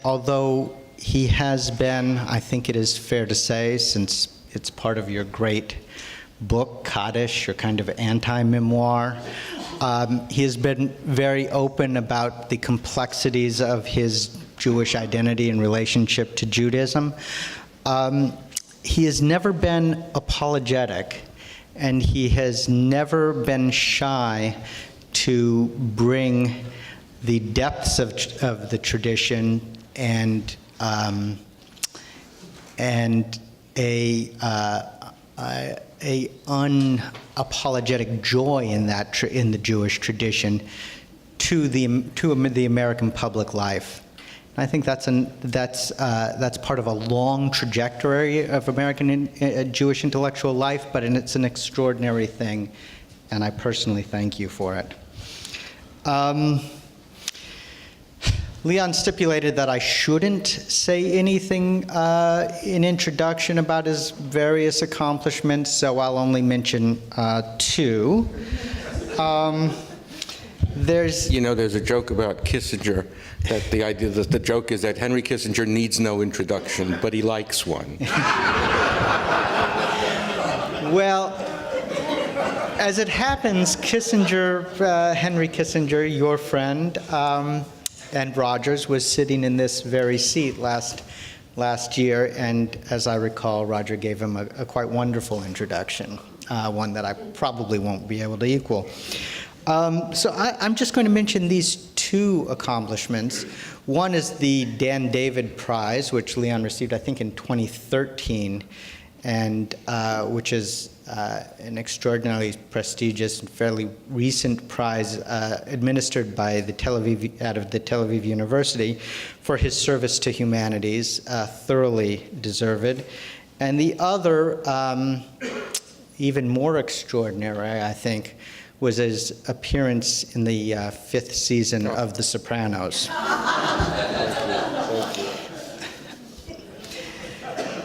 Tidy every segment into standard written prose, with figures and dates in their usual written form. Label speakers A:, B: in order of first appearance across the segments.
A: although he has been, I think it is fair to say, since it's part of your great book, Kaddish, your kind of anti-memoir, he has been very open about the complexities of his Jewish identity in relationship to Judaism. He has never been apologetic, and he has never been shy to bring the depths of the tradition and a unapologetic joy in that in the Jewish tradition to the American public life. And I think that's part of a long trajectory of American Jewish intellectual life, but it's an extraordinary thing, and I personally thank you for it. Leon stipulated that I shouldn't say anything in introduction about his various accomplishments, so I'll only mention two. There's
B: a joke about Kissinger, that the idea that the joke is that Henry Kissinger needs no introduction, but he likes one.
A: Well, as it happens, Kissinger, Henry Kissinger, your friend, and Rogers was sitting in this very seat last year, and as I recall, Roger gave him a quite wonderful introduction, one that I probably won't be able to equal. So I'm just going to mention these two accomplishments. One is the Dan David Prize, which Leon received, I think, in 2013, and which is an extraordinarily prestigious and fairly recent prize administered by out of the Tel Aviv University for his service to humanities, thoroughly deserved. And the other, even more extraordinary, I think, was his appearance in the 5th season of The Sopranos. Thank you.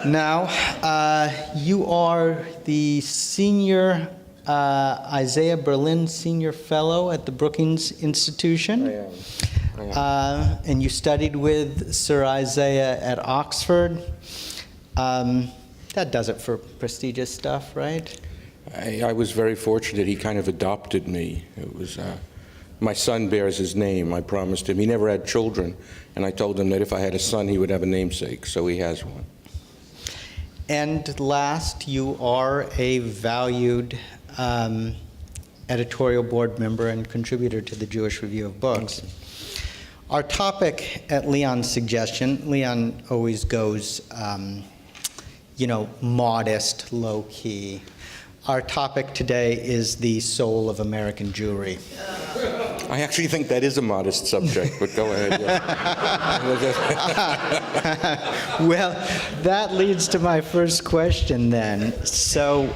A: Now, you are the senior, Isaiah Berlin Senior Fellow at the Brookings Institution.
B: I am.
A: And you studied with Sir Isaiah at Oxford. That does it for prestigious stuff, right?
B: I was very fortunate. He kind of adopted me. It was my son bears his name. I promised him. He never had children, and I told him that if I had a son, he would have a namesake, so he has one.
A: And last, you are a valued editorial board member and contributor to the Jewish Review of Books. Our topic, at Leon's suggestion, Leon always goes, modest, low-key. Our topic today is the soul of American Jewry.
B: I actually think that is a modest subject, but go ahead. Yeah.
A: Well, that leads to my first question then. So,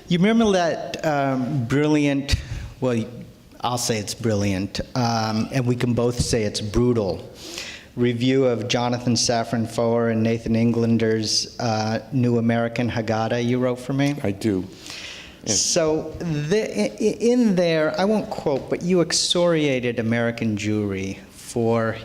A: you remember that brilliant, well, I'll say it's brilliant, and we can both say it's brutal, review of Jonathan Safran Foer and Nathan Englander's New American Haggadah you wrote for me?
B: I do. Yes.
A: So in there, I won't quote, but you excoriated American Jewry for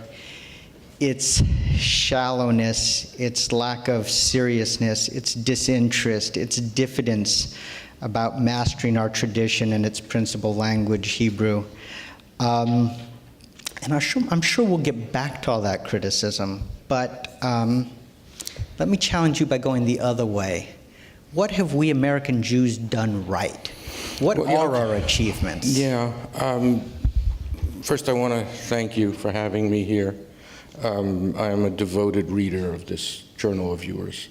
A: its shallowness, its lack of seriousness, its disinterest, its diffidence about mastering our tradition and its principal language, Hebrew. And I'm sure we'll get back to all that criticism, but let me challenge you by going the other way. What have we American Jews done right? What are our achievements?
B: Yeah. First, I want to thank you for having me here. I am a devoted reader of this journal of yours.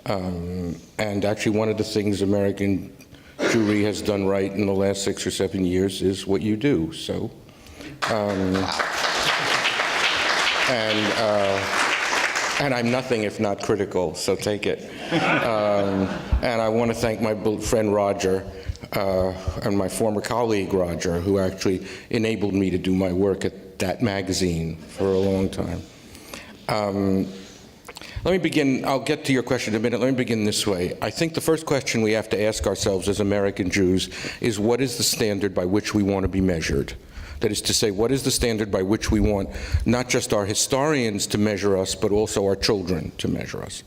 B: And actually, one of the things American Jewry has done right in the last 6 or 7 years is what you do. So. And I'm nothing if not critical, so take it. And I want to thank my friend Roger and my former colleague Roger, who actually enabled me to do my work at that magazine for a long time. Let me begin, I'll get to your question in a minute. Let me begin this way. I think the first question we have to ask ourselves as American Jews is, what is the standard by which we want to be measured? That is to say, what is the standard by which we want not just our historians to measure us, but also our children to measure us?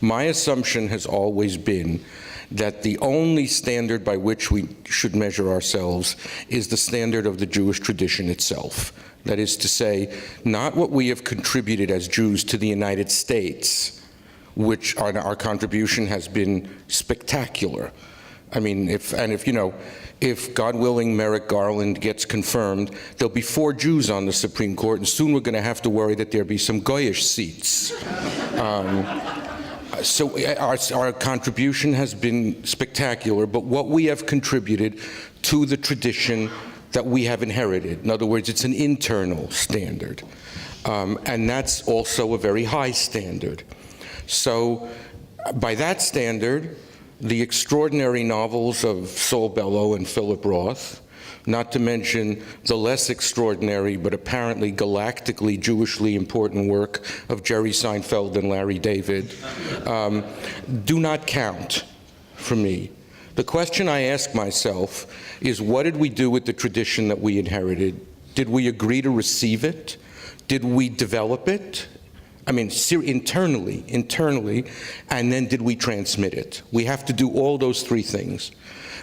B: My assumption has always been that the only standard by which we should measure ourselves is the standard of the Jewish tradition itself. That is to say, not what we have contributed as Jews to the United States, which our contribution has been spectacular. I mean, if God willing, Merrick Garland gets confirmed, there'll be 4 Jews on the Supreme Court, and soon we're going to have to worry that there'll be some Goyish seats. So our contribution has been spectacular, but what we have contributed to the tradition that we have inherited, in other words, it's an internal standard. And that's also a very high standard. So by that standard, the extraordinary novels of Saul Bellow and Philip Roth, not to mention the less extraordinary but apparently galactically Jewishly important work of Jerry Seinfeld and Larry David, do not count for me. The question I ask myself is, what did we do with the tradition that we inherited? Did we agree to receive it? Did we develop it? I mean, internally, and then did we transmit it? We have to do all those 3 things.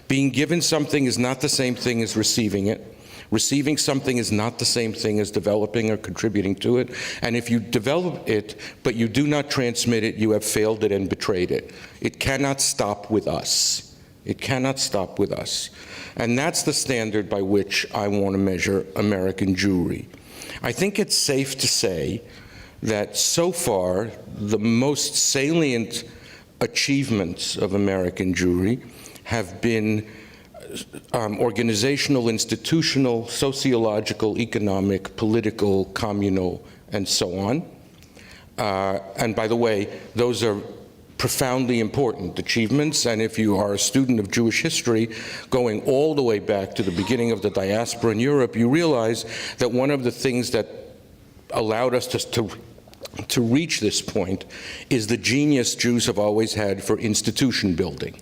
B: Being given something is not the same thing as receiving it. Receiving something is not the same thing as developing or contributing to it. And if you develop it, but you do not transmit it, you have failed it and betrayed it. It cannot stop with us. It cannot stop with us. And that's the standard by which I want to measure American Jewry. I think it's safe to say that so far, the most salient achievements of American Jewry have been organizational, institutional, sociological, economic, political, communal, and so on. And by the way, those are profoundly important achievements, and if you are a student of Jewish history, going all the way back to the beginning of the diaspora in Europe, you realize that one of the things that allowed us to reach this point is the genius Jews have always had for institution building.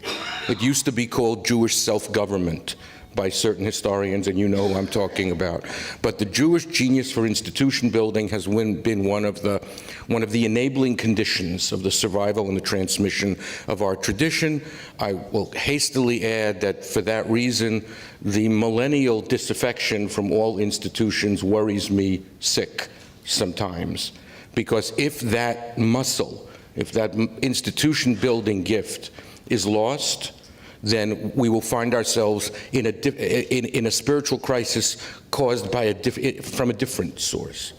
B: It used to be called Jewish self-government by certain historians, and you know who I'm talking about. But the Jewish genius for institution building has been one of the enabling conditions of the survival and the transmission of our tradition. I will hastily add that for that reason, the millennial disaffection from all institutions worries me sick sometimes. Because if that muscle, if that institution building gift is lost, then we will find ourselves in a spiritual crisis caused by from a different source.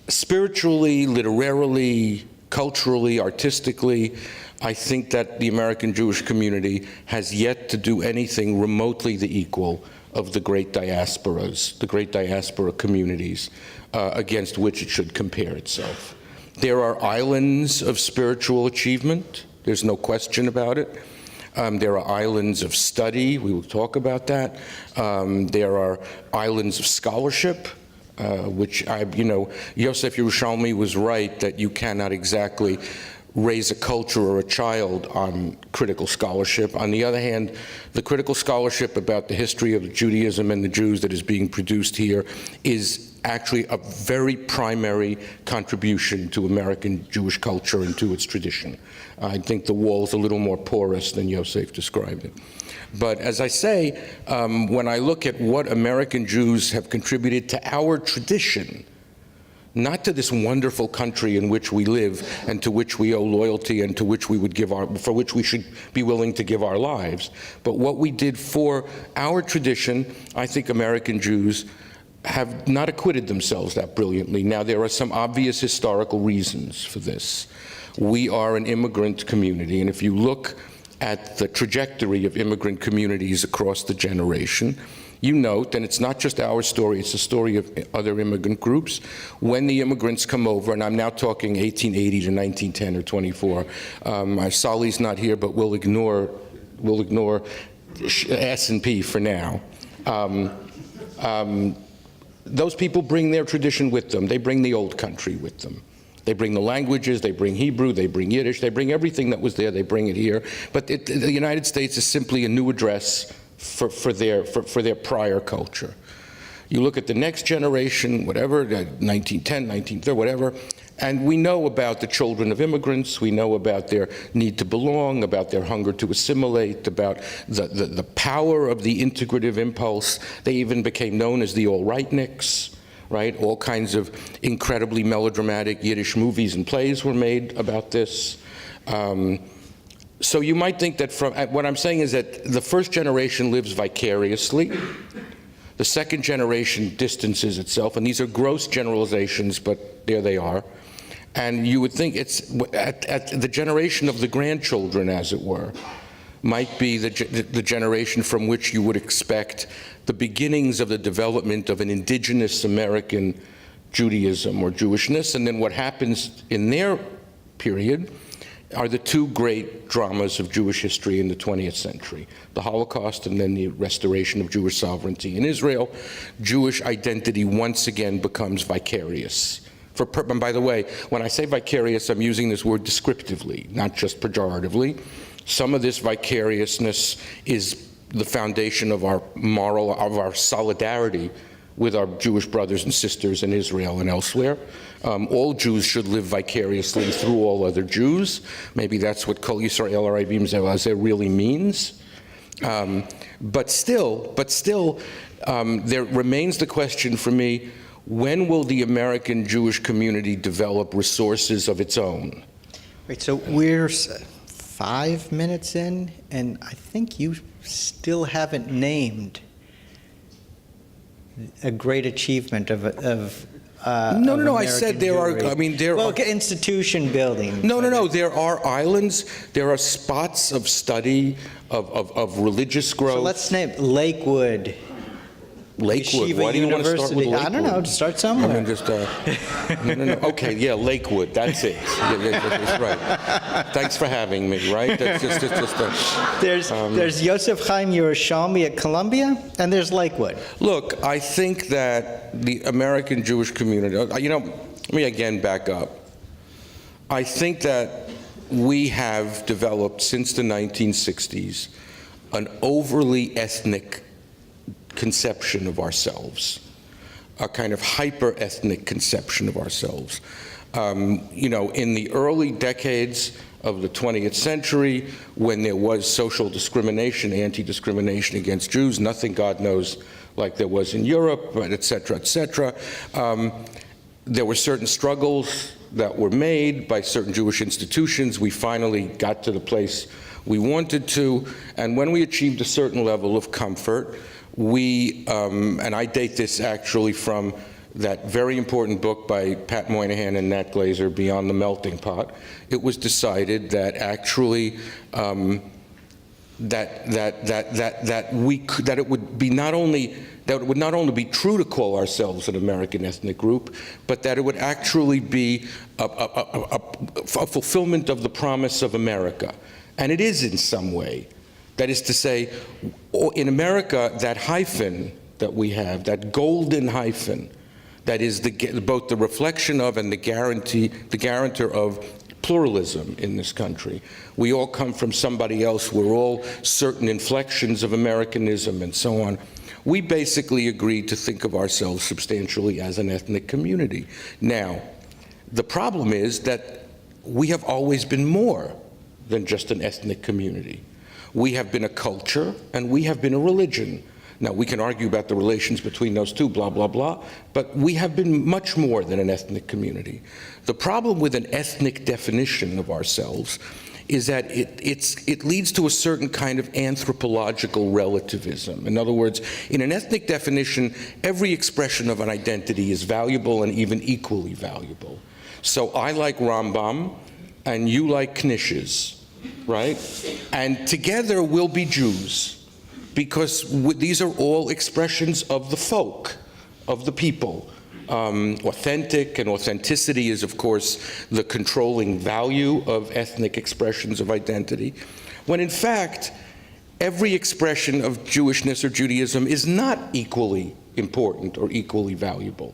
B: Spiritually, literarily, culturally, artistically, I think that the American Jewish community has yet to do anything remotely the equal of the great diasporas, the great diaspora communities against which it should compare itself. There are islands of spiritual achievement. There's no question about it. There are islands of study. We will talk about that. There are islands of scholarship, which Yosef Yerushalmi was right that you cannot exactly raise a culture or a child on critical scholarship. On the other hand, the critical scholarship about the history of Judaism and the Jews that is being produced here is actually a very primary contribution to American Jewish culture and to its tradition. I think the wall's a little more porous than Yosef described it. But as I say, when I look at what American Jews have contributed to our tradition, not to this wonderful country in which we live and to which we owe loyalty and to which we would for which we should be willing to give our lives, but what we did for our tradition, I think American Jews have not acquitted themselves that brilliantly. Now, there are some obvious historical reasons for this. We are an immigrant community, and if you look at the trajectory of immigrant communities across the generation, you note, and it's not just our story, it's the story of other immigrant groups, when the immigrants come over, and I'm now talking 1880 to 1910 or 24. Sally's not here, but we'll ignore S&P for now. Those people bring their tradition with them. They bring the old country with them. They bring the languages, they bring Hebrew, they bring Yiddish, they bring everything that was there, they bring it here. But the United States is simply a new address for their prior culture. You look at the next generation, whatever, 1910, 1930, whatever, and we know about the children of immigrants, we know about their need to belong, about their hunger to assimilate, about the power of the integrative impulse. They even became known as the all-rightniks, right? All kinds of incredibly melodramatic Yiddish movies and plays were made about this. So you might think that what I'm saying is that the first generation lives vicariously. The second generation distances itself, and these are gross generalizations, but there they are. And you would think it's at the generation of the grandchildren, as it were, might be the generation from which you would expect the beginnings of the development of an indigenous American Judaism or Jewishness. And then what happens in their period are the two great dramas of Jewish history in the 20th century, the Holocaust and then the restoration of Jewish sovereignty in Israel. Jewish identity once again becomes vicarious. And by the way, when I say vicarious, I'm using this word descriptively, not just pejoratively. Some of this vicariousness is the foundation of our solidarity with our Jewish brothers and sisters in Israel and elsewhere. All Jews should live vicariously through all other Jews. Maybe that's what Kol Yisrael Arayvim Zeh really means. But still, there remains the question for me, when will the American Jewish community develop resources of its own?
A: Right, so we're 5 minutes in, and I think you still haven't named a great achievement of
B: No, I said there
A: Jewry.
B: are, I mean, there
A: well,
B: are...
A: institution building.
B: No, there are islands, there are spots of study, of religious growth.
A: So let's name Lakewood.
B: Lakewood,
A: Yeshiva
B: why do you want to start with
A: University.
B: Lakewood?
A: I don't know, start somewhere.
B: I mean, just, no. Okay, yeah, Lakewood, that's it. That's right. Thanks for having me, right? That's just
A: There's Yosef Chaim Yerushalmi at Columbia, and there's Lakewood.
B: Look, I think that the American Jewish community, let me again back up. I think that we have developed since the 1960s an overly ethnic conception of ourselves, a kind of hyper-ethnic conception of ourselves. In the early decades of the 20th century, when there was social discrimination, anti-discrimination against Jews, nothing, God knows, like there was in Europe, et cetera, et cetera. There were certain struggles that were made by certain Jewish institutions. We finally got to the place we wanted to, and when we achieved a certain level of comfort, we, and I date this actually from that very important book by Pat Moynihan and Nat Glazer, Beyond the Melting Pot. It was decided that actually that it would be not only that it would not only be true to call ourselves an American ethnic group, but that it would actually be a fulfillment of the promise of America, and it is in some way. That is to say, in America, that hyphen that we have, that golden hyphen, that is both the reflection of and the guarantor of pluralism in this country. We all come from somebody else. We're all certain inflections of Americanism and so on. We basically agreed to think of ourselves substantially as an ethnic community. Now, the problem is that we have always been more than just an ethnic community. We have been a culture, and we have been a religion. Now, we can argue about the relations between those two, blah, blah, blah, but we have been much more than an ethnic community. The problem with an ethnic definition of ourselves is that it leads to a certain kind of anthropological relativism. In other words, in an ethnic definition, every expression of an identity is valuable and even equally valuable. So I like Rambam, and you like knishes. Right? And together we'll be Jews, because these are all expressions of the folk, of the people. Authentic, and authenticity is, of course, the controlling value of ethnic expressions of identity, when in fact, every expression of Jewishness or Judaism is not equally important or equally valuable.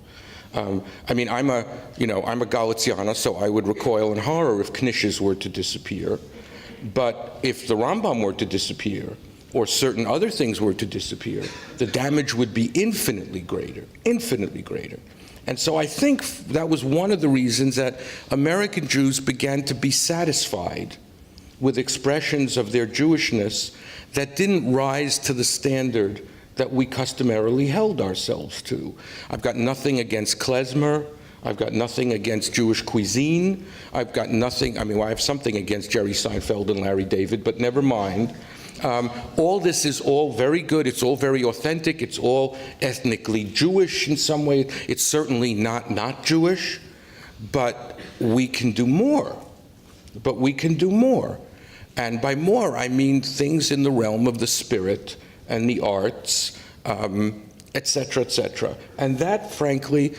B: I mean, I'm a Galiciana, so I would recoil in horror if knishes were to disappear. But if the Rambam were to disappear, or certain other things were to disappear, the damage would be infinitely greater, infinitely greater. And so I think that was one of the reasons that American Jews began to be satisfied with expressions of their Jewishness that didn't rise to the standard that we customarily held ourselves to. I've got nothing against klezmer. I've got nothing against Jewish cuisine. I've got nothing, well, I have something against Jerry Seinfeld and Larry David, but never mind. All this is all very good. It's all very authentic. It's all ethnically Jewish in some way. It's certainly not Jewish, but we can do more. But we can do more. And by more, I mean things in the realm of the spirit and the arts, et cetera, et cetera. And that, frankly,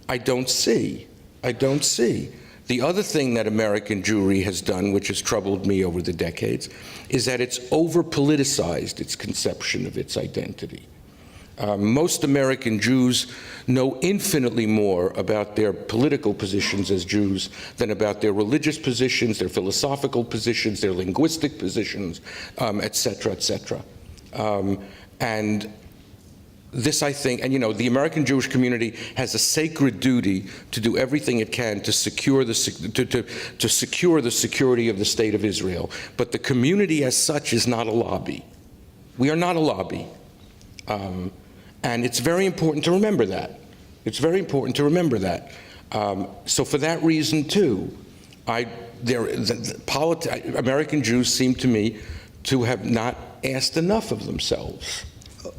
B: I don't see. I don't see. The other thing that American Jewry has done, which has troubled me over the decades, is that it's over-politicized its conception of its identity. Most American Jews know infinitely more about their political positions as Jews than about their religious positions, their philosophical positions, their linguistic positions, et cetera, et cetera. And this, I think, and the American Jewish community has a sacred duty to do everything it can to secure the security of the State of Israel. But the community as such is not a lobby. We are not a lobby. And it's very important to remember that. It's very important to remember that. So for that reason, too, American Jews seem to me to have not asked enough of themselves.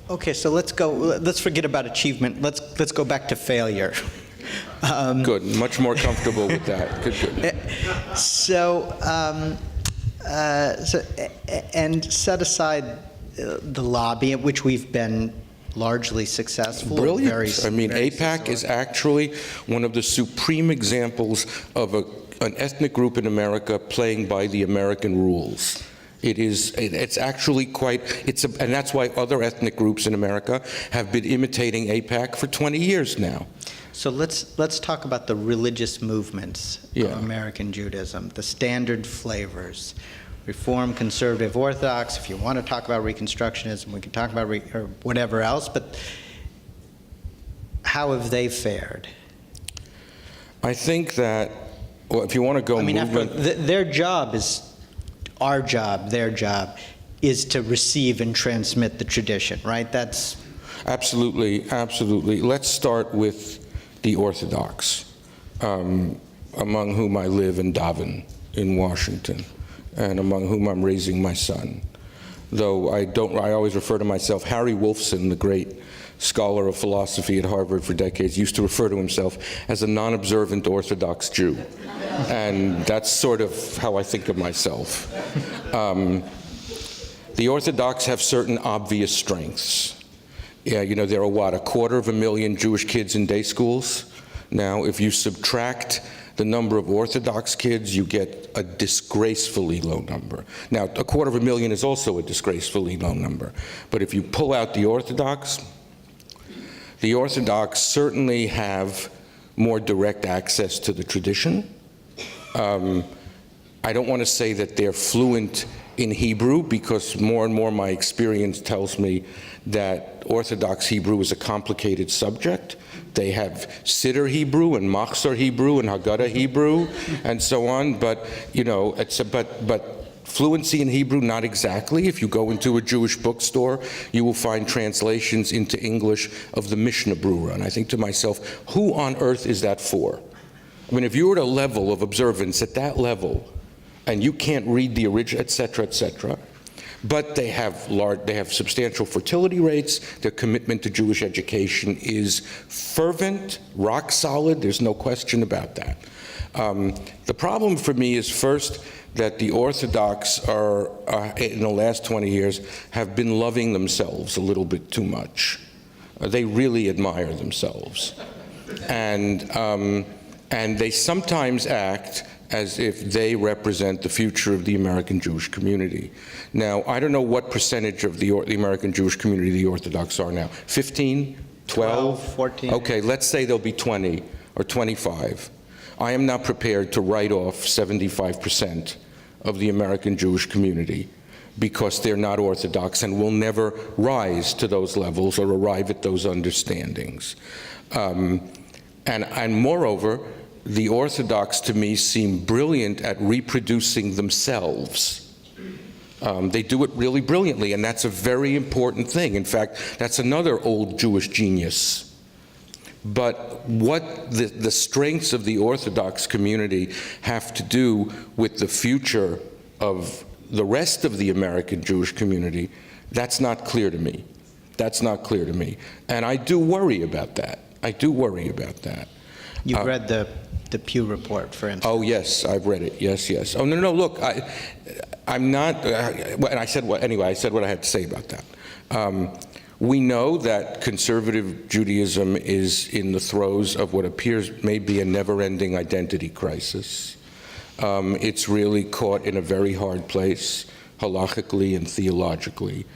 A: Okay, so let's forget about achievement. Let's go back to failure.
B: Good, much more comfortable with that. Good.
A: And set aside the lobby, at which we've been largely successful.
B: Brilliant.
A: Very
B: AIPAC is actually one of the supreme examples of an ethnic group in America playing by the American rules. It's actually and that's why other ethnic groups in America have been imitating AIPAC for 20 years now.
A: So let's talk about the religious movements of American Judaism, the standard flavors. Reform, conservative, Orthodox. If you want to talk about Reconstructionism, we can talk about or whatever else, but how have they fared?
B: I think that, well, if you want to go movement...
A: their job is our job, their job, is to receive and transmit the tradition, right? That's...
B: Absolutely, absolutely. Let's start with the Orthodox, among whom I live and daven in Washington, and among whom I'm raising my son. Though I always refer to myself, Harry Wolfson, the great scholar of philosophy at Harvard for decades, used to refer to himself as a non-observant Orthodox Jew. And that's sort of how I think of myself. The Orthodox have certain obvious strengths. Yeah, there are, 250,000 Jewish kids in day schools. Now, if you subtract the number of Orthodox kids, you get a disgracefully low number. Now, 250,000 is also a disgracefully low number. But if you pull out the Orthodox certainly have more direct access to the tradition. I don't want to say that they're fluent in Hebrew, because more and more my experience tells me that Orthodox Hebrew is a complicated subject. They have Siddur Hebrew and Machzor Hebrew and Haggadah Hebrew and so on, but but fluency in Hebrew, not exactly. If you go into a Jewish bookstore, you will find translations into English of the Mishnah Brura, and I think to myself, who on earth is that for? If you're at a level of observance at that level, and you can't read the original, et cetera, but they have substantial fertility rates. Their commitment to Jewish education is fervent, rock solid. There's no question about that. The problem for me is first that the Orthodox are, in the last 20 years, have been loving themselves a little bit too much. They really admire themselves, and they sometimes act as if they represent the future of the American Jewish community. Now, I don't know what percentage of the American Jewish community the Orthodox are now. 15? 12?
A: 14.
B: Okay, let's say there'll be 20 or 25. I am not prepared to write off 75% of the American Jewish community because they're not Orthodox and will never rise to those levels or arrive at those understandings. And moreover, the Orthodox to me seem brilliant at reproducing themselves. They do it really brilliantly, and that's a very important thing. In fact, that's another old Jewish genius. But what the strengths of the Orthodox community have to do with the future of the rest of the American Jewish community, that's not clear to me. That's not clear to me. And I do worry about that. I do worry about that.
A: You've read the Pew report, for instance.
B: Oh, yes, I've read it. Yes, yes. Oh, no, look, I'm not, and I said what, anyway, I said what I had to say about that. We know that conservative Judaism is in the throes of what appears may be a never-ending identity crisis. It's really caught in a very hard place, halachically and theologically.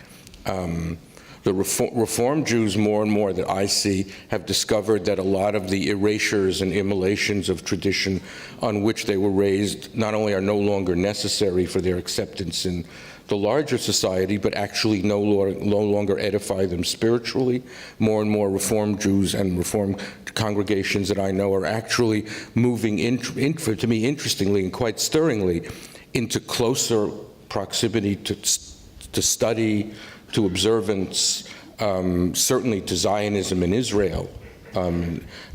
B: The Reform Jews, more and more that I see, have discovered that a lot of the erasures and immolations of tradition on which they were raised not only are no longer necessary for their acceptance in the larger society, but actually no longer edify them spiritually. More and more Reform Jews and Reform congregations that I know are actually moving, to me, interestingly and quite stirringly, into closer proximity to study, to observance, certainly to Zionism in Israel.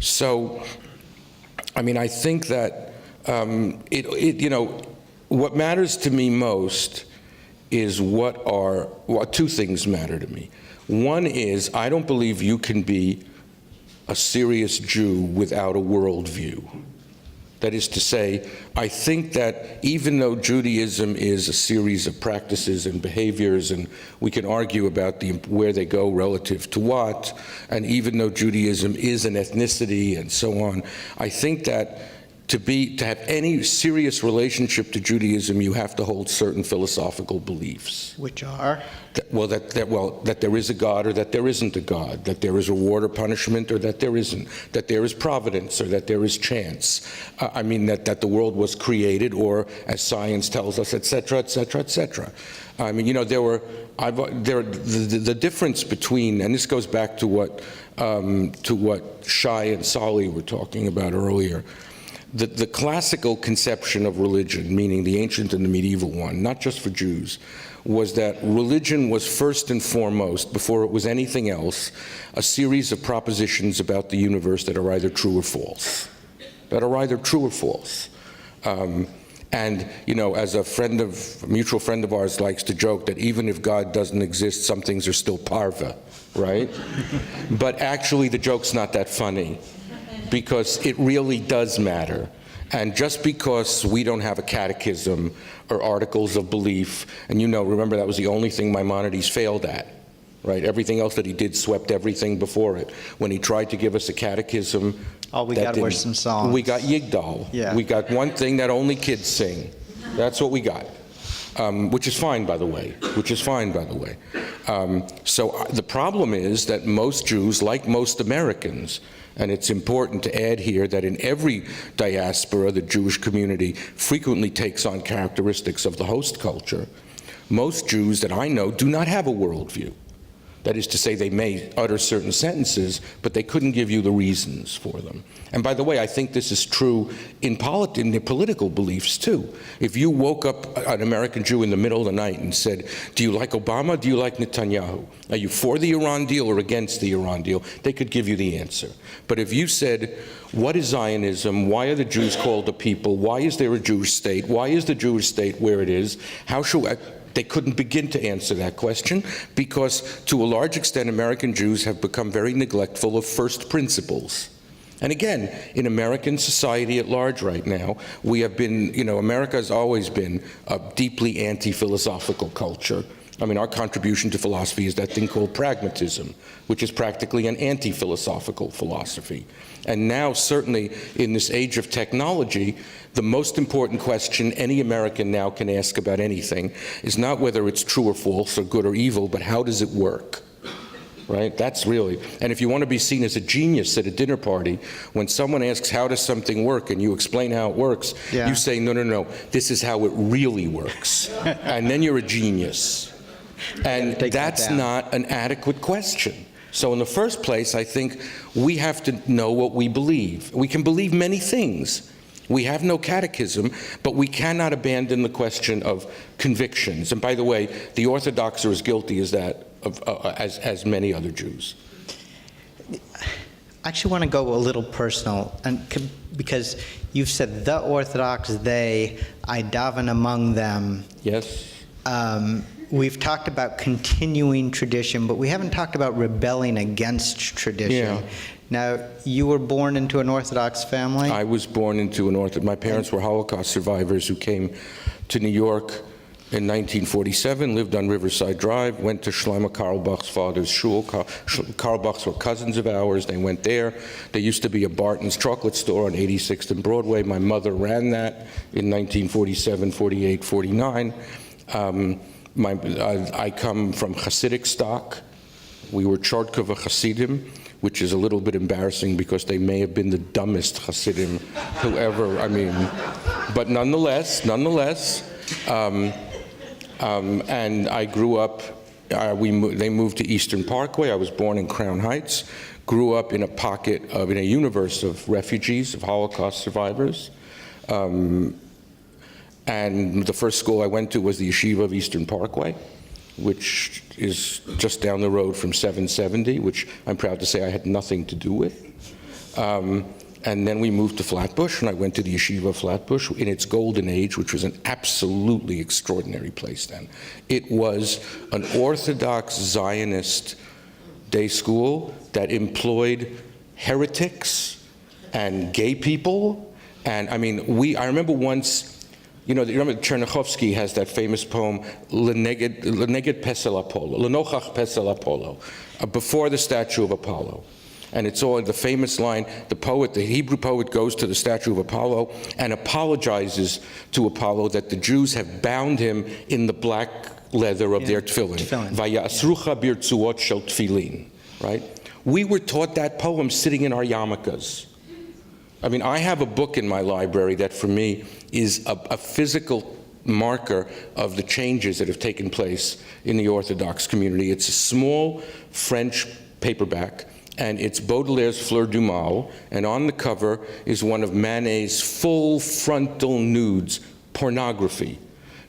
B: So, I mean, I think that you know, what matters to me most is two things matter to me. One is, I don't believe you can be a serious Jew without a worldview. That is to say, I think that even though Judaism is a series of practices and behaviors, and we can argue about where they go relative to what, and even though Judaism is an ethnicity and so on, I think that to have any serious relationship to Judaism, you have to hold certain philosophical beliefs.
A: Which are?
B: That there is a God or that there isn't a God, that there is reward or punishment or that there isn't, that there is providence or that there is chance. I mean, that the world was created, or as science tells us, et cetera, et cetera, et cetera. I mean, you know, the difference between, and this goes back to what Shai and Sali were talking about earlier. The classical conception of religion, meaning the ancient and the medieval one, not just for Jews, was that religion was first and foremost, before it was anything else, a series of propositions about the universe that are either true or false. And, you know, as a mutual friend of ours likes to joke that even if God doesn't exist, some things are still parva, right? But actually the joke's not that funny, because it really does matter. And just because we don't have a catechism or articles of belief, and you know, remember that was the only thing Maimonides failed at, right? Everything else that he did swept everything before it. When he tried to give us a catechism,
A: all we got were some songs.
B: We got Yigdal.
A: Yeah.
B: We got one thing that only kids sing. That's what we got. Which is fine, by the way. So the problem is that most Jews, like most Americans, and it's important to add here that in every diaspora, the Jewish community frequently takes on characteristics of the host culture. Most Jews that I know do not have a worldview. That is to say, they may utter certain sentences, but they couldn't give you the reasons for them. And by the way, I think this is true in the political beliefs too. If you woke up an American Jew in the middle of the night and said, do you like Obama, do you like Netanyahu? Are you for the Iran deal or against the Iran deal? They could give you the answer. But if you said, what is Zionism? Why are the Jews called a people? Why is there a Jewish state? Why is the Jewish state where it is? How should they couldn't begin to answer that question, because to a large extent American Jews have become very neglectful of first principles. And again, in American society at large right now, we have been, you know, America has always been a deeply anti-philosophical culture. I mean, our contribution to philosophy is that thing called pragmatism, which is practically an anti-philosophical philosophy. And now, certainly in this age of technology, the most important question any American now can ask about anything is not whether it's true or false or good or evil, but how does it work? right? That's really, and if you want to be seen as a genius at a dinner party, when someone asks, how does something work, and you explain how it works,
A: Yeah.
B: you say, no, no, no, this is how it really works. And then you're a genius. And
A: take that
B: that's
A: down.
B: not an adequate question. So in the first place, I think we have to know what we believe. We can believe many things. We have no catechism, but we cannot abandon the question of convictions. And by the way, the Orthodox are as guilty as that, as many other Jews.
A: I actually want to go a little personal, and because you've said the Orthodox, they, I daven among them.
B: Yes?
A: We've talked about continuing tradition, but we haven't talked about rebelling against tradition.
B: Yeah.
A: Now, you were born into an Orthodox family?
B: I was born into an Orthodox. My parents were Holocaust survivors who came to New York in 1947, lived on Riverside Drive, went to Shlomo Carlebach's father's shul. Carlebachs were cousins of ours. They went there. There used to be a Barton's chocolate store on 86th and Broadway. My mother ran that in 1947, 48, 49. I come from Hasidic stock. We were Chortkova Hasidim, which is a little bit embarrassing because they may have been the dumbest Hasidim who ever, I mean, but nonetheless, and I grew up, they moved to Eastern Parkway. I was born in Crown Heights, grew up in in a universe of refugees, of Holocaust survivors. And the first school I went to was the Yeshiva of Eastern Parkway, which is just down the road from 770, which I'm proud to say I had nothing to do with. And then we moved to Flatbush, and I went to the Yeshiva of Flatbush in its golden age, which was an absolutely extraordinary place then. It was an Orthodox Zionist day school that employed heretics and gay people. And I mean, I remember once, you remember Chernyakhovsky has that famous poem, Leneged Pesel Apollo, Lenochach Pesel Apollo, before the statue of Apollo. And it's all the famous line, the Hebrew poet goes to the statue of Apollo and apologizes to Apollo that the Jews have bound him in the black leather of their tefillin. Vayasrucha birtzuot shel tefillin, right? We were taught that poem sitting in our yarmulkes. I mean, I have a book in my library that for me is a physical marker of the changes that have taken place in the Orthodox community. It's a small French paperback, and it's Baudelaire's Fleur du Mal, and on the cover is one of Manet's full frontal nudes, pornography.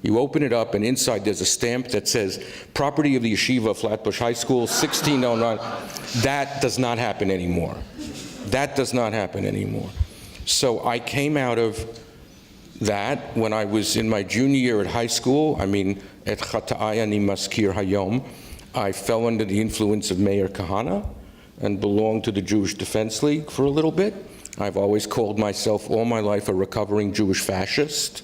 B: You open it up, and inside there's a stamp that says, property of the Yeshiva of Flatbush High School, 1609. That does not happen anymore. That does not happen anymore. So I came out of that when I was in my junior year at high school. I mean, at Chata'ai Ani Maskir Hayom, I fell under the influence of Meir Kahana and belonged to the Jewish Defense League for a little bit. I've always called myself all my life a recovering Jewish fascist.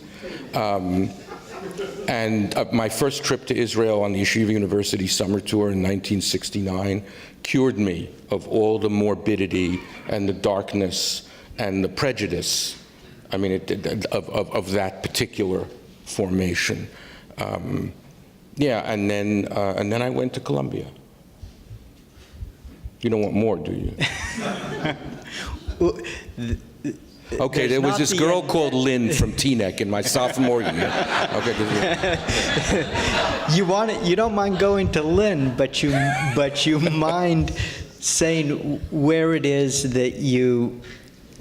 B: And my first trip to Israel on the Yeshiva University summer tour in 1969 cured me of all the morbidity and the darkness and the prejudice, I mean, of that particular formation. Yeah, and then I went to Columbia. You don't want more, do you? Okay, there was this girl called Lynn from Teaneck in my sophomore year. Okay,
A: You don't mind going to Lynn, but you mind saying where it is that you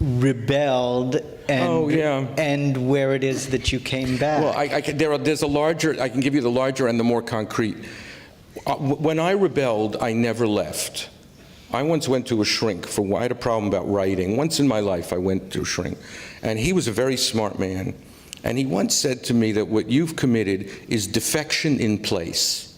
A: rebelled and where it is that you came back.
B: Well, there's a larger, I can give you the larger and the more concrete. When I rebelled, I never left. I once went to a shrink I had a problem about writing. Once in my life, I went to a shrink. And he was a very smart man. And he once said to me that what you've committed is defection in place.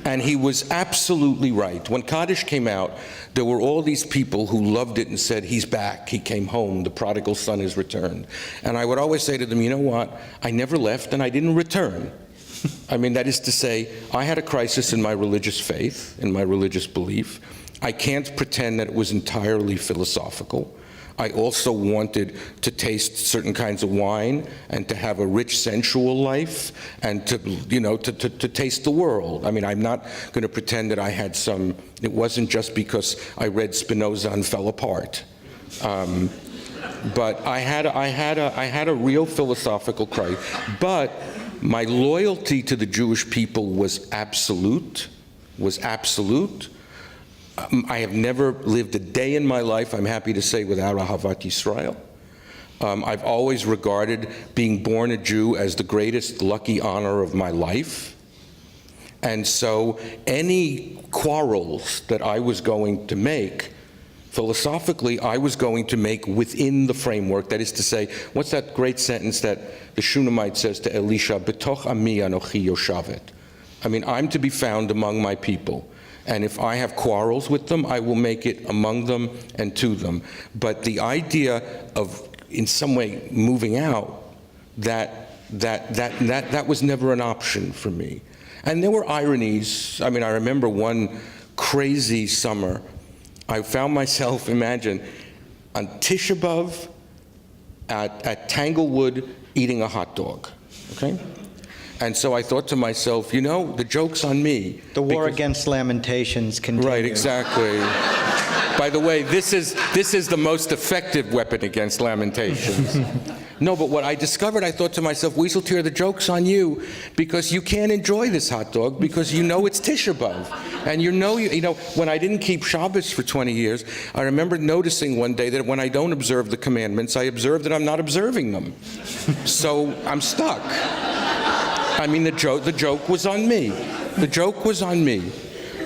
B: And he was absolutely right. When Kaddish came out, there were all these people who loved it and said, he's back, he came home, the prodigal son has returned. And I would always say to them, you know what, I never left and I didn't return. I mean, that is to say, I had a crisis in my religious faith, in my religious belief. I can't pretend that it was entirely philosophical. I also wanted to taste certain kinds of wine and to have a rich sensual life and to, to taste the world. I mean, I'm not going to pretend that I had it wasn't just because I read Spinoza and fell apart. But I had a real philosophical crisis. But my loyalty to the Jewish people was absolute. I have never lived a day in my life, I'm happy to say, without Ahavat Yisrael. I've always regarded being born a Jew as the greatest lucky honor of my life. And so any quarrels that I was going to make, philosophically, I was going to make within the framework. That is to say, what's that great sentence that the Shunammite says to Elisha, B'toch ami anochi yoshavet? I mean, I'm to be found among my people. And if I have quarrels with them, I will make it among them and to them. But the idea of, in some way, moving out, that was never an option for me. And there were ironies. I mean, I remember one crazy summer, I found myself, imagine, on Tisha B'Av at Tanglewood eating a hot dog, okay? And so I thought to myself, the joke's on me.
A: The war against lamentations continues.
B: Right, exactly. By the way, this is the most effective weapon against lamentations. No, but what I discovered, I thought to myself, Wieseltier, the joke's on you because you can't enjoy this hot dog because it's Tisha B'Av. And when I didn't keep Shabbos for 20 years, I remember noticing one day that when I don't observe the commandments, I observe that I'm not observing them. So I'm stuck. I mean, the joke was on me. The joke was on me.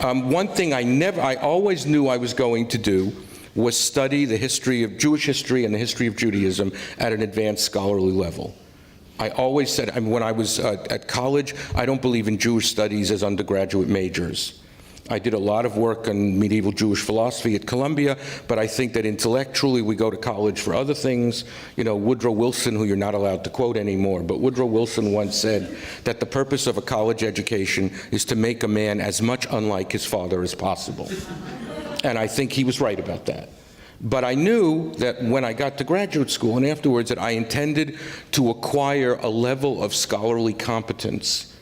B: One thing I always knew I was going to do was study the history of Jewish history and the history of Judaism at an advanced scholarly level. I always said, when I was at college, I don't believe in Jewish studies as undergraduate majors. I did a lot of work on medieval Jewish philosophy at Columbia, but I think that intellectually we go to college for other things. Woodrow Wilson, who you're not allowed to quote anymore, but Woodrow Wilson once said that the purpose of a college education is to make a man as much unlike his father as possible. And I think he was right about that. But I knew that when I got to graduate school and afterwards that I intended to acquire a level of scholarly competence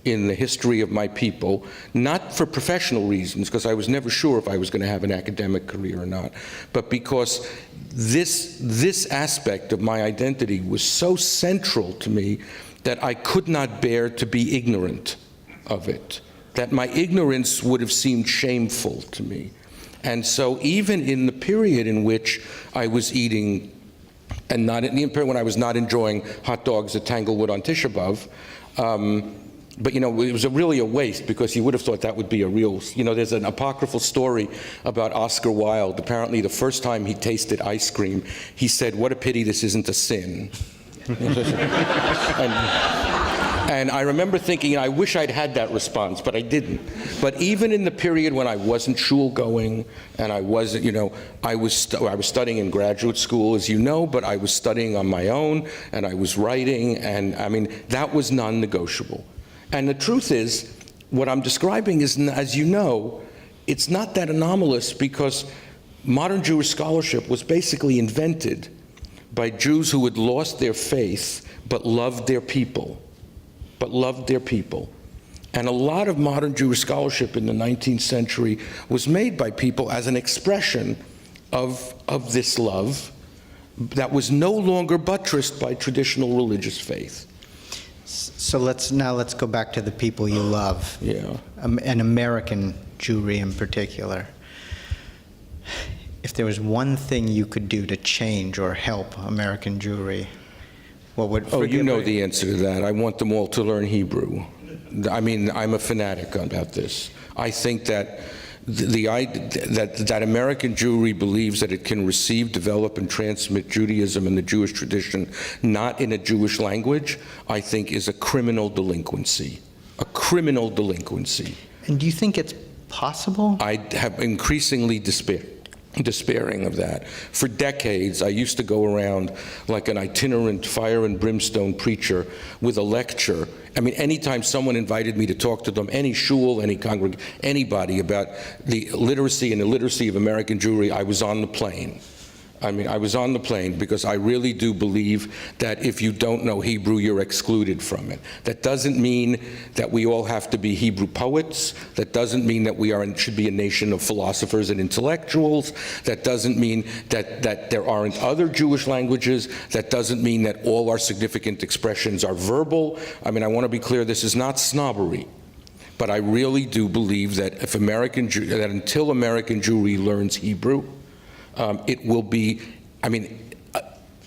B: in the history of my people, not for professional reasons, because I was never sure if I was going to have an academic career or not, but because this aspect of my identity was so central to me that I could not bear to be ignorant of it, that my ignorance would have seemed shameful to me. And so even in the period in which I was eating, and not in the period when I was not enjoying hot dogs at Tanglewood on Tisha B'Av, but it was really a waste because you would have thought that would be a real, there's an apocryphal story about Oscar Wilde. Apparently the first time he tasted ice cream, he said, "What a pity this isn't a sin." And I remember thinking, I wish I'd had that response, but I didn't. But even in the period when I wasn't shul going, and I wasn't, I was studying in graduate school, as you know, but I was studying on my own, and I was writing, and I mean, that was non-negotiable. And the truth is, what I'm describing is, as you know, it's not that anomalous because modern Jewish scholarship was basically invented by Jews who had lost their faith but loved their people. And a lot of modern Jewish scholarship in the 19th century was made by people as an expression of this love that was no longer buttressed by traditional religious faith.
A: So let's go back to the people you love.
B: Yeah.
A: And American Jewry in particular. If there was one thing you could do to change or help American Jewry, what would?
B: Oh, you know the answer to that. I want them all to learn Hebrew. I mean, I'm a fanatic about this. I think that that American Jewry believes that it can receive, develop, and transmit Judaism and the Jewish tradition not in a Jewish language, I think is a criminal delinquency. A criminal delinquency.
A: And do you think it's possible?
B: I have increasingly despairing of that. For decades, I used to go around like an itinerant fire and brimstone preacher with a lecture. I mean, anytime someone invited me to talk to them, any shul, any congregation, anybody about the literacy and illiteracy of American Jewry, I was on the plane. I mean, I was on the plane because I really do believe that if you don't know Hebrew, you're excluded from it. That doesn't mean that we all have to be Hebrew poets. That doesn't mean that we should be a nation of philosophers and intellectuals. That doesn't mean that there aren't other Jewish languages. That doesn't mean that all our significant expressions are verbal. I mean, I want to be clear, this is not snobbery. But I really do believe that that until American Jewry learns Hebrew, it will be, I mean,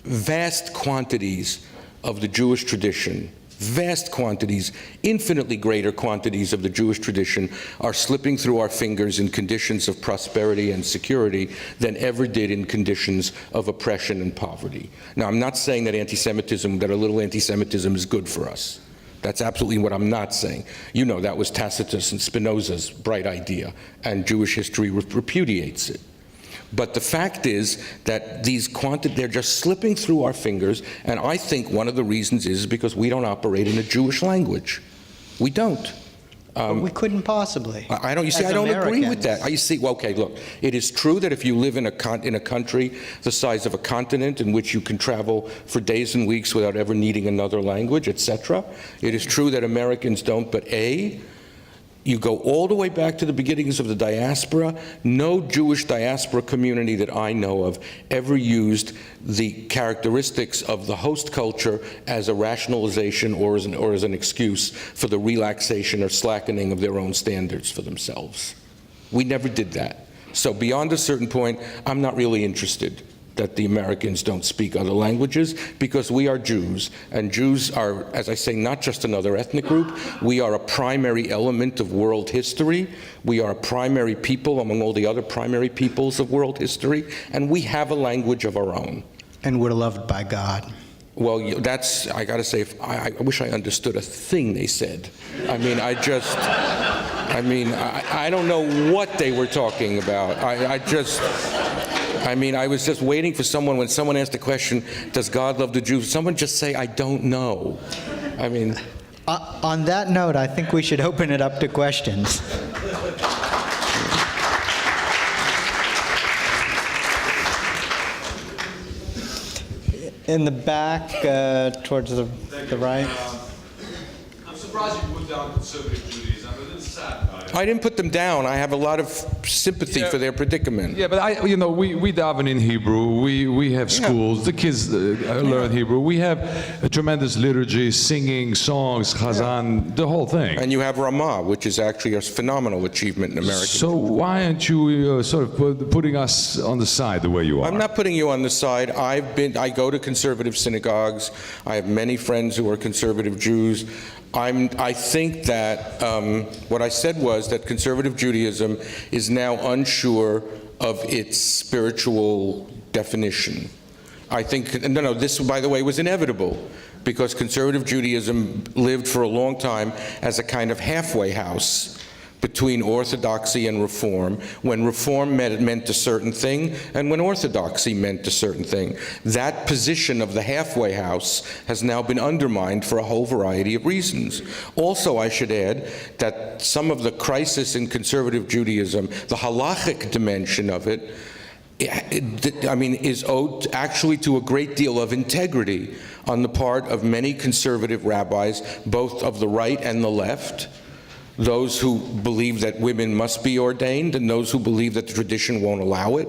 B: vast quantities of the Jewish tradition, vast quantities, infinitely greater quantities of the Jewish tradition are slipping through our fingers in conditions of prosperity and security than ever did in conditions of oppression and poverty. Now, I'm not saying that that a little anti-Semitism is good for us. That's absolutely what I'm not saying. You know, that was Tacitus and Spinoza's bright idea, and Jewish history repudiates it. But the fact is that they're just slipping through our fingers, and I think one of the reasons is because we don't operate in a Jewish language. We don't.
A: But we couldn't possibly.
B: I don't agree with that. You see, well, okay, look, it is true that if you live in a country the size of a continent in which you can travel for days and weeks without ever needing another language, etc., it is true that Americans don't, but you go all the way back to the beginnings of the diaspora. No Jewish diaspora community that I know of ever used the characteristics of the host culture as a rationalization or as an excuse for the relaxation or slackening of their own standards for themselves. We never did that. So beyond a certain point, I'm not really interested that the Americans don't speak other languages, because we are Jews, and Jews are, as I say, not just another ethnic group. We are a primary element of world history. We are a primary people among all the other primary peoples of world history, and we have a language of our own.
A: And we're loved by God.
B: Well, I gotta say, I wish I understood a thing they said. I mean, I don't know what they were talking about. I was just waiting for someone, when someone asked the question, does God love the Jews? Someone just say, I don't know. I mean.
A: On that note, I think we should open it up to questions. In the back, towards the right.
C: I'm surprised you put down conservative Judaism. I'm a little sad about it.
B: I didn't put them down. I have a lot of sympathy for their predicament.
D: Yeah, but we daven in Hebrew. We have schools. The kids learn Hebrew. We have a tremendous liturgy, singing, songs, Chazan, the whole thing.
B: And you have Ramah, which is actually a phenomenal achievement in America.
D: So why aren't you sort of putting us on the side the way you are?
B: I'm not putting you on the side. I go to conservative synagogues. I have many friends who are conservative Jews. I think that what I said was that conservative Judaism is now unsure of its spiritual definition. I think, this, by the way, was inevitable, because conservative Judaism lived for a long time as a kind of halfway house between Orthodoxy and Reform, when Reform meant a certain thing, and when Orthodoxy meant a certain thing. That position of the halfway house has now been undermined for a whole variety of reasons. Also, I should add that some of the crisis in conservative Judaism, the halachic dimension of it, is owed actually to a great deal of integrity on the part of many conservative rabbis, both of the right and the left. Those who believe that women must be ordained and those who believe that the tradition won't allow it.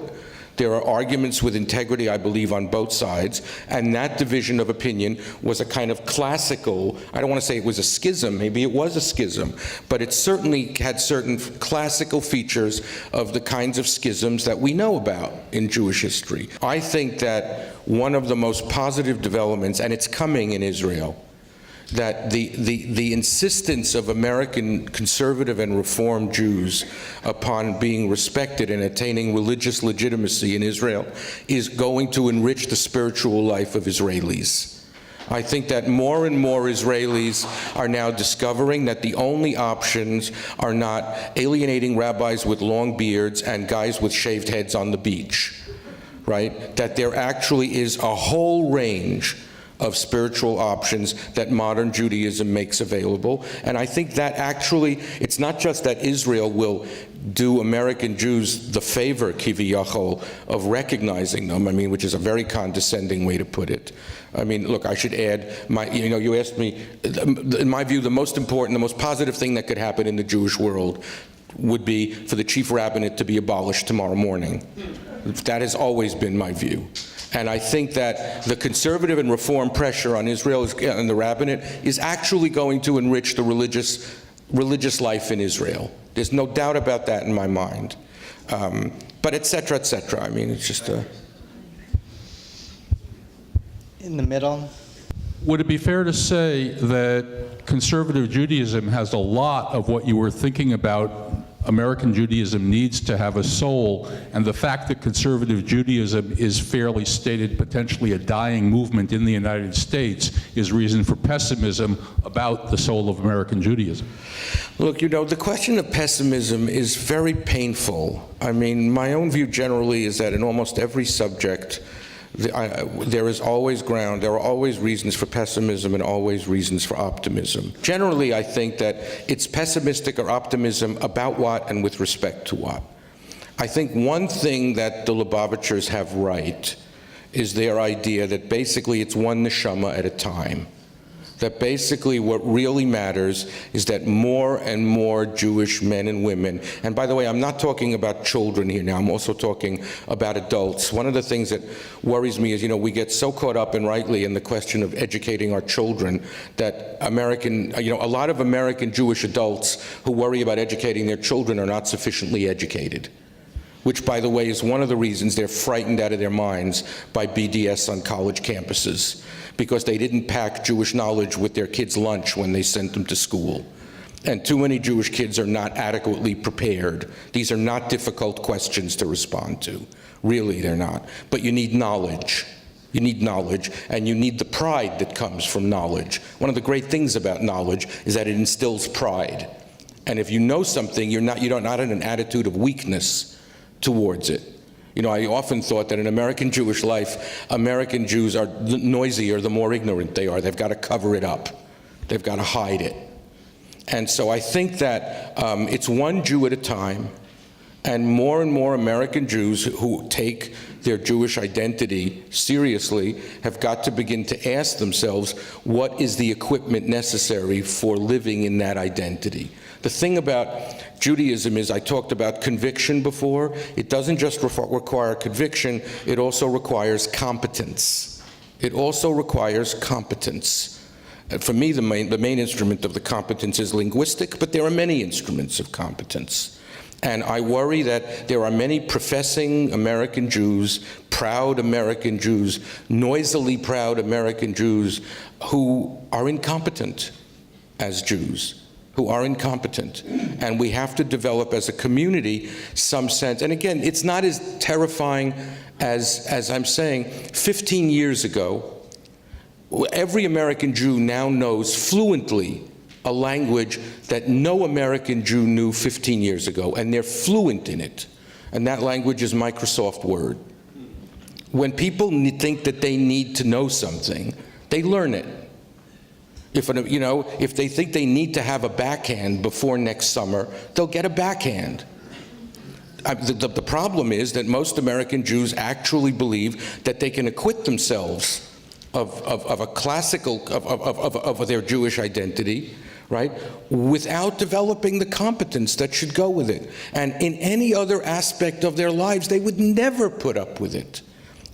B: There are arguments with integrity, I believe, on both sides, and that division of opinion was a kind of classical, I don't want to say it was a schism, maybe it was a schism, but it certainly had certain classical features of the kinds of schisms that we know about in Jewish history. I think that one of the most positive developments, and it's coming in Israel, that the insistence of American conservative and Reform Jews upon being respected and attaining religious legitimacy in Israel is going to enrich the spiritual life of Israelis. I think that more and more Israelis are now discovering that the only options are not alienating rabbis with long beards and guys with shaved heads on the beach, right? That there actually is a whole range of spiritual options that modern Judaism makes available. And I think that actually, it's not just that Israel will do American Jews the favor, kiviyachol, of recognizing them, I mean, which is a very condescending way to put it. I mean, look, I should add, you asked me, in my view, the most important, the most positive thing that could happen in the Jewish world would be for the chief rabbinate to be abolished tomorrow morning. That has always been my view. And I think that the conservative and reform pressure on Israel and the rabbinate is actually going to enrich the religious life in Israel. There's no doubt about that in my mind. But et cetera, I mean, it's just a...
A: In the middle.
E: Would it be fair to say that conservative Judaism has a lot of what you were thinking about American Judaism needs to have a soul, and the fact that conservative Judaism is fairly stated potentially a dying movement in the United States is reason for pessimism about the soul of American Judaism?
B: Look, you know, the question of pessimism is very painful. I mean, my own view generally is that in almost every subject, there is always ground, there are always reasons for pessimism and always reasons for optimism. Generally, I think that it's pessimistic or optimism about what and with respect to what. I think one thing that the Lubavitchers have right is their idea that basically it's one neshama at a time. That basically what really matters is that more and more Jewish men and women, and by the way, I'm not talking about children here now, I'm also talking about adults. One of the things that worries me is, you know, we get so caught up, and rightly, in the question of educating our children that a lot of American Jewish adults who worry about educating their children are not sufficiently educated, which, by the way, is one of the reasons they're frightened out of their minds by BDS on college campuses, because they didn't pack Jewish knowledge with their kids' lunch when they sent them to school. And too many Jewish kids are not adequately prepared. These are not difficult questions to respond to. Really, they're not. But you need knowledge. You need knowledge, and you need the pride that comes from knowledge. One of the great things about knowledge is that it instills pride. And if you know something, you're not in an attitude of weakness towards it. You know, I often thought that in American Jewish life, American Jews are noisier the more ignorant they are. They've got to cover it up. They've got to hide it. And so I think that it's one Jew at a time, and more American Jews who take their Jewish identity seriously have got to begin to ask themselves, what is the equipment necessary for living in that identity? The thing about Judaism is, I talked about conviction before. It doesn't just require conviction, it also requires competence. It also requires competence. For me, the main instrument of the competence is linguistic, but there are many instruments of competence. And I worry that there are many professing American Jews, proud American Jews, noisily proud American Jews, who are incompetent as Jews. Who are incompetent. And we have to develop as a community some sense, and again, it's not as terrifying as I'm saying. 15 years ago, every American Jew now knows fluently a language that no American Jew knew 15 years ago, and they're fluent in it. And that language is Microsoft Word. When people think that they need to know something, they learn it. If they think they need to have a backhand before next summer, they'll get a backhand. The problem is that most American Jews actually believe that they can acquit themselves of a classical, of their Jewish identity, right, without developing the competence that should go with it. And in any other aspect of their lives, they would never put up with it.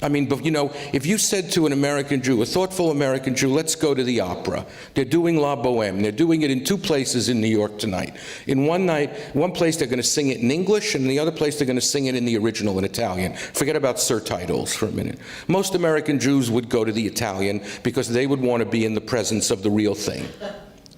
B: I mean, but, you know, if you said to an American Jew, a thoughtful American Jew, let's go to the opera. They're doing La Boheme. They're doing it in 2 places in New York tonight. In one place they're going to sing it in English, and in the other place they're going to sing it in the original in Italian. Forget about surtitles for a minute. Most American Jews would go to the Italian because they would want to be in the presence of the real thing.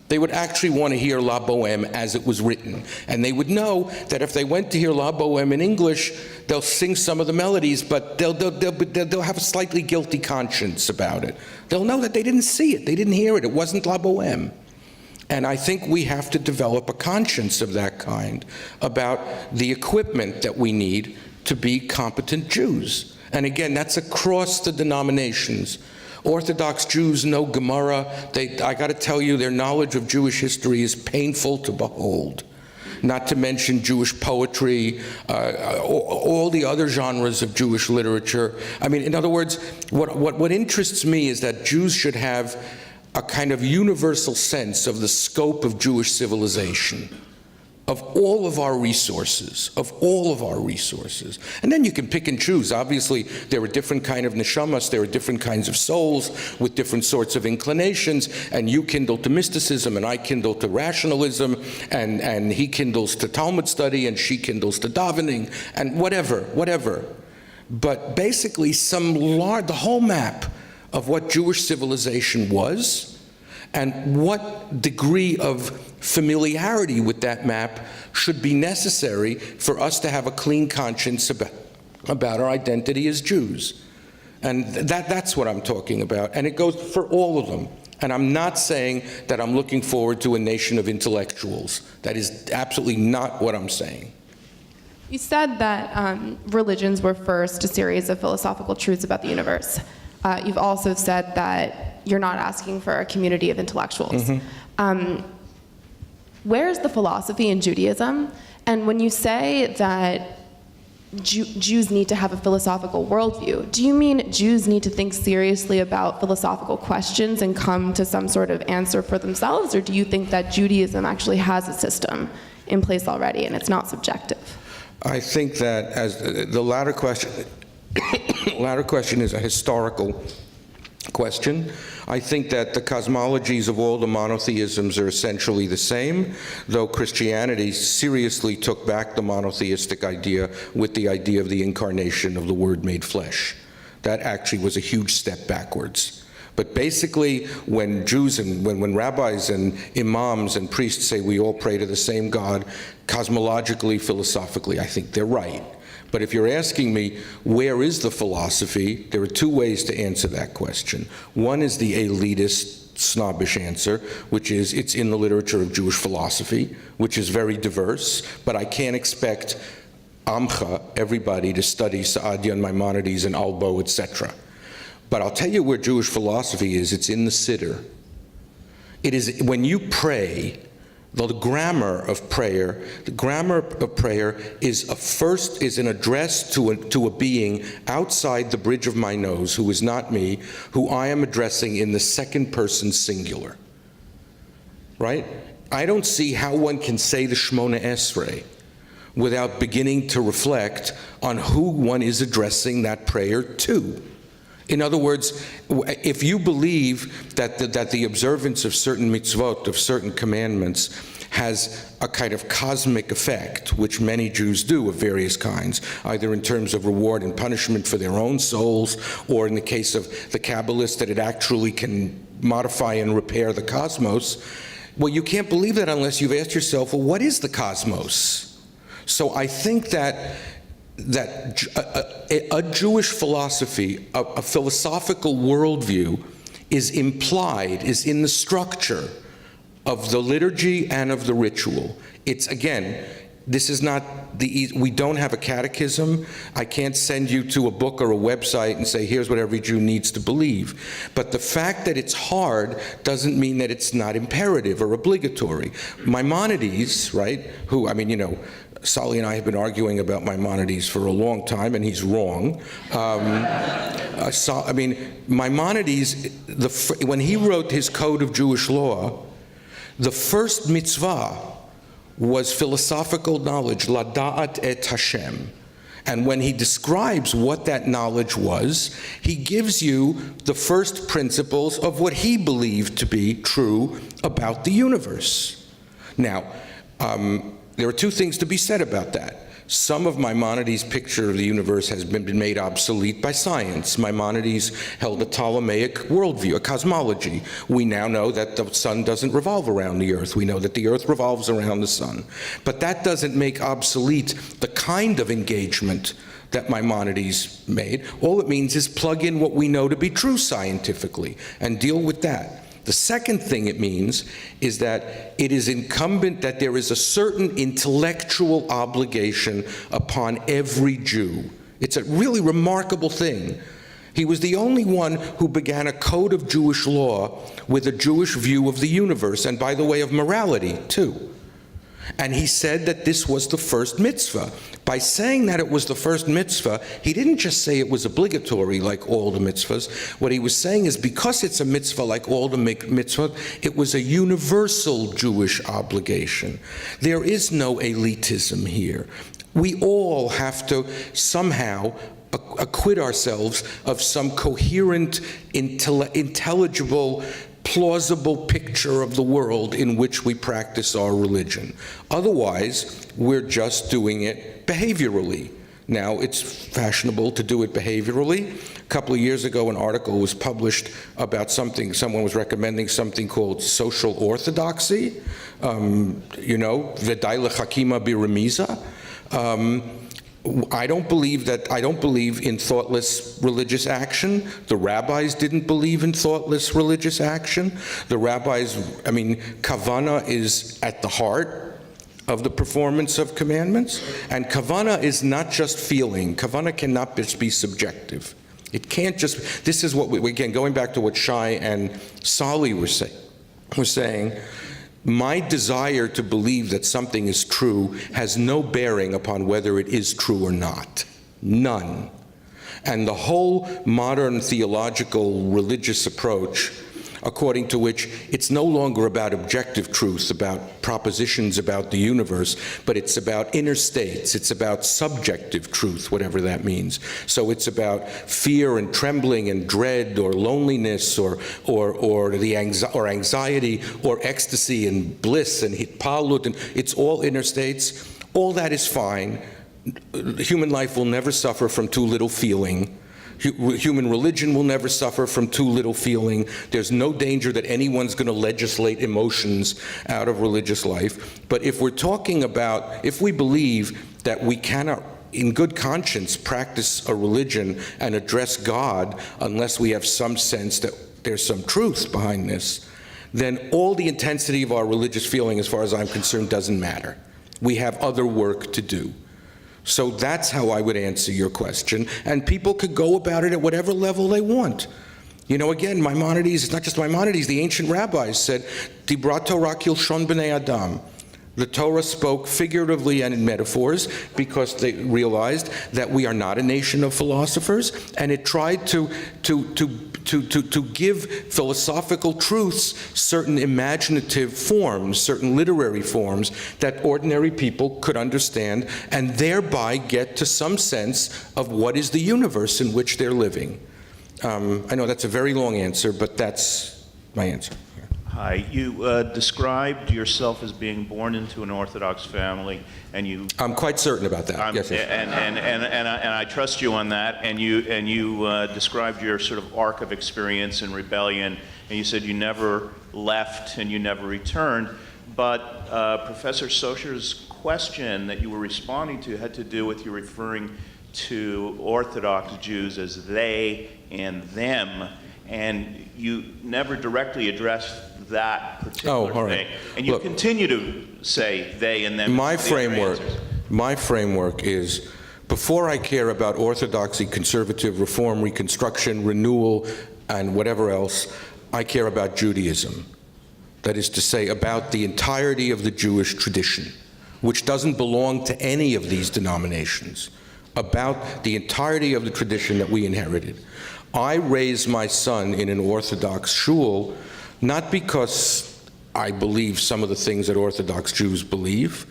B: They would actually want to hear La Boheme as it was written. And they would know that if they went to hear La Boheme in English, they'll sing some of the melodies, but they'll have a slightly guilty conscience about it. They'll know that they didn't see it, they didn't hear it, it wasn't La Boheme. And I think we have to develop a conscience of that kind about the equipment that we need to be competent Jews. And again, that's across the denominations. Orthodox Jews know Gemara. I got to tell you, their knowledge of Jewish history is painful to behold. not to mention Jewish poetry, all the other genres of Jewish literature. I mean, in other words, what interests me is that Jews should have a kind of universal sense of the scope of Jewish civilization, of all of our resources, And then you can pick and choose. Obviously, there are different kind of neshamas, there are different kinds of souls with different sorts of inclinations, and you kindle to mysticism, and I kindle to rationalism, and he kindles to Talmud study, and she kindles to davening, and whatever. But basically, the whole map of what Jewish civilization was, and what degree of familiarity with that map should be necessary for us to have a clean conscience about our identity as Jews. And that's what I'm talking about, and it goes for all of them. And I'm not saying that I'm looking forward to a nation of intellectuals. That is absolutely not what I'm saying.
F: You said that religions were first a series of philosophical truths about the universe. You've also said that you're not asking for a community of intellectuals. Where is the philosophy in Judaism? And when you say that Jews need to have a philosophical worldview, do you mean Jews need to think seriously about philosophical questions and come to some sort of answer for themselves? Or do you think that Judaism actually has a system in place already and it's not subjective?
B: I think that as the latter question is a historical question. I think that the cosmologies of all the monotheisms are essentially the same, though Christianity seriously took back the monotheistic idea with the idea of the incarnation of the Word made flesh. That actually was a huge step backwards. But basically, when Jews and when rabbis and imams and priests say we all pray to the same God, cosmologically, philosophically, I think they're right. But if you're asking me, where is the philosophy, there are two ways to answer that question. One is the elitist, snobbish answer, which is it's in the literature of Jewish philosophy, which is very diverse, but I can't expect Amcha, everybody, to study Saadia and Maimonides and Albo, etc. But I'll tell you where Jewish philosophy is. It's in the Siddur. It is when you pray. The grammar of prayer is an address to a being outside the bridge of my nose, who is not me, who I am addressing in the second person singular. Right? I don't see how one can say the Shmona Esrei without beginning to reflect on who one is addressing that prayer to. In other words, if you believe that the observance of certain mitzvot, of certain commandments, has a kind of cosmic effect, which many Jews do of various kinds, either in terms of reward and punishment for their own souls, or in the case of the Kabbalists, that it actually can modify and repair the cosmos, well, you can't believe that unless you've asked yourself, well, what is the cosmos? So I think that a Jewish philosophy, a philosophical worldview is in the structure of the liturgy and of the ritual. It's, again, this is not we don't have a catechism. I can't send you to a book or a website and say, here's what every Jew needs to believe. But the fact that it's hard doesn't mean that it's not imperative or obligatory. Maimonides, right, Sally and I have been arguing about Maimonides for a long time, and he's wrong. Maimonides, when he wrote his Code of Jewish Law, the first mitzvah was philosophical knowledge, lada'at et Hashem. And when he describes what that knowledge was, he gives you the first principles of what he believed to be true about the universe. Now, there are two things to be said about that. Some of Maimonides' picture of the universe has been made obsolete by science. Maimonides held a Ptolemaic worldview, a cosmology. We now know that the sun doesn't revolve around the earth. We know that the earth revolves around the sun. But that doesn't make obsolete the kind of engagement that Maimonides made. All it means is plug in what we know to be true scientifically and deal with that. The second thing it means is that it is incumbent that there is a certain intellectual obligation upon every Jew. It's a really remarkable thing. He was the only one who began a code of Jewish law with a Jewish view of the universe, and by the way, of morality, too. And he said that this was the first mitzvah. By saying that it was the first mitzvah, he didn't just say it was obligatory like all the mitzvahs. What he was saying is because it's a mitzvah like all the mitzvahs, it was a universal Jewish obligation. There is no elitism here. We all have to somehow acquit ourselves of some coherent, intelligible, plausible picture of the world in which we practice our religion. Otherwise, we're just doing it behaviorally. Now, it's fashionable to do it behaviorally. A couple of years ago, an article was published about something, someone was recommending something called social orthodoxy, v'day lechakima biremiza. I don't believe in thoughtless religious action. The rabbis didn't believe in thoughtless religious action. The rabbis, kavana is at the heart of the performance of commandments. And kavana is not just feeling. Kavana cannot just be subjective. It can't just, this is what we again, going back to what Shai and Sali were saying, my desire to believe that something is true has no bearing upon whether it is true or not. None. And the whole modern theological religious approach, according to which it's no longer about objective truth, about propositions about the universe, but it's about inner states, it's about subjective truth, whatever that means. So it's about fear and trembling and dread or loneliness or anxiety or ecstasy and bliss and hitpalut, and it's all inner states. All that is fine. Human life will never suffer from too little feeling. Human religion will never suffer from too little feeling. There's no danger that anyone's going to legislate emotions out of religious life. But if we're talking about, if we believe that we cannot, in good conscience, practice a religion and address God unless we have some sense that there's some truth behind this, then all the intensity of our religious feeling, as far as I'm concerned, doesn't matter. We have other work to do. So that's how I would answer your question. And people could go about it at whatever level they want. Again, Maimonides, it's not just Maimonides, the ancient rabbis said, Dibra Torah kilshon b'nei Adam. The Torah spoke figuratively and in metaphors because they realized that we are not a nation of philosophers, and it tried to give philosophical truths certain imaginative forms, certain literary forms that ordinary people could understand and thereby get to some sense of what is the universe in which they're living. I know that's a very long answer, but that's my answer.
G: Hi, you described yourself as being born into an Orthodox family, and you.
B: I'm quite certain about that. Yes.
G: And I trust you on that. And you described your sort of arc of experience in rebellion, and you said you never left and you never returned. But Professor Socher's question that you were responding to had to do with you referring to Orthodox Jews as they and them, and you never directly addressed that particular
B: all right.
G: thing. And you continue to say they and them.
B: My framework is, before I care about orthodoxy, conservative, reform, reconstruction, renewal, and whatever else, I care about Judaism. That is to say, about the entirety of the Jewish tradition, which doesn't belong to any of these denominations, about the entirety of the tradition that we inherited. I raised my son in an Orthodox shul, not because I believe some of the things that Orthodox Jews believe,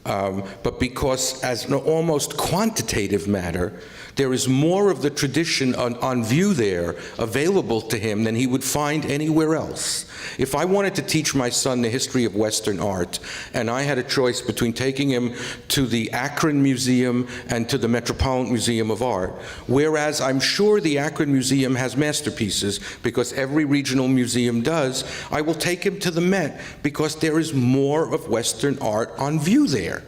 B: but because, as an almost quantitative matter, there is more of the tradition on view there available to him than he would find anywhere else. If I wanted to teach my son the history of Western art, and I had a choice between taking him to the Akron Museum and to the Metropolitan Museum of Art, whereas I'm sure the Akron Museum has masterpieces, because every regional museum does, I will take him to the Met because there is more of Western art on view there.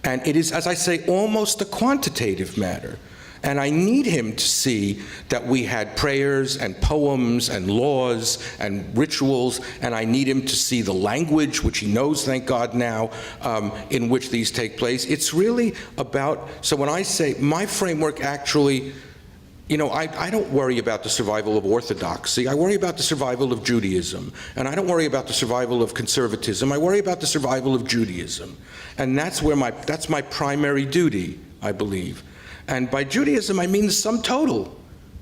B: And it is, as I say, almost a quantitative matter. And I need him to see that we had prayers and poems and laws and rituals, and I need him to see the language, which he knows, thank God now, in which these take place. It's really about, so when I say my framework actually You know, I don't worry about the survival of Orthodoxy. I worry about the survival of Judaism. And I don't worry about the survival of conservatism. I worry about the survival of Judaism. And that's my primary duty, I believe. And by Judaism, I mean the sum total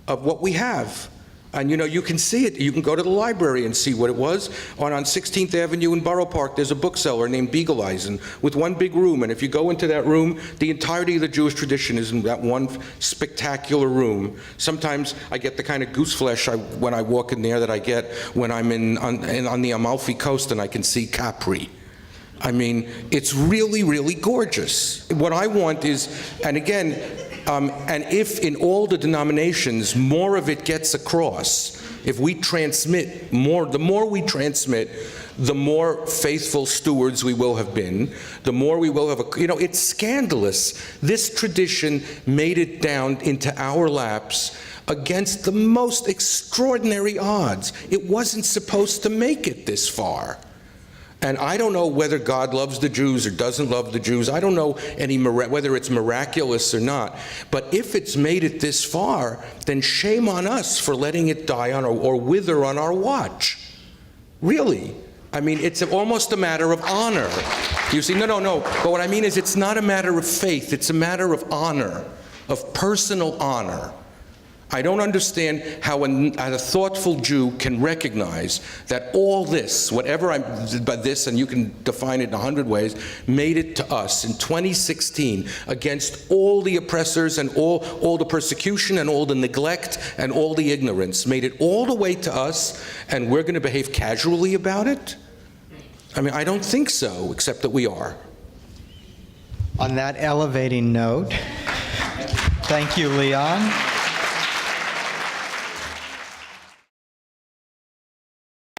B: of what we have. And you know, you can see it. You can go to the library and see what it was. On 16th Avenue in Borough Park, there's a bookseller named Beagleisen with one big room. And if you go into that room, the entirety of the Jewish tradition is in that one spectacular room. Sometimes I get the kind of goose flesh when I walk in there that I get when I'm on the Amalfi Coast and I can see Capri. I mean, it's really, really gorgeous. What I want is, and again, and if in all the denominations more of it gets across, if we transmit more, the more we transmit, the more faithful stewards we will have been, the more we will have, you know, it's scandalous. This tradition made it down into our laps against the most extraordinary odds. It wasn't supposed to make it this far. And I don't know whether God loves the Jews or doesn't love the Jews. I don't know whether it's miraculous or not. But if it's made it this far, then shame on us for letting it die on or wither on our watch. Really. I mean, it's almost a matter of honor. You see, no. But what I mean is it's not a matter of faith. It's a matter of honor, of personal honor. I don't understand how a thoughtful Jew can recognize that all this, whatever but this, and you can define it in 100 ways, made it to us in 2016 against all the oppressors and all the persecution and all the neglect and all the ignorance, made it all the way to us, and we're going to behave casually about it? I mean, I don't think so, except that we are.
A: On that elevating note, thank you, Leon.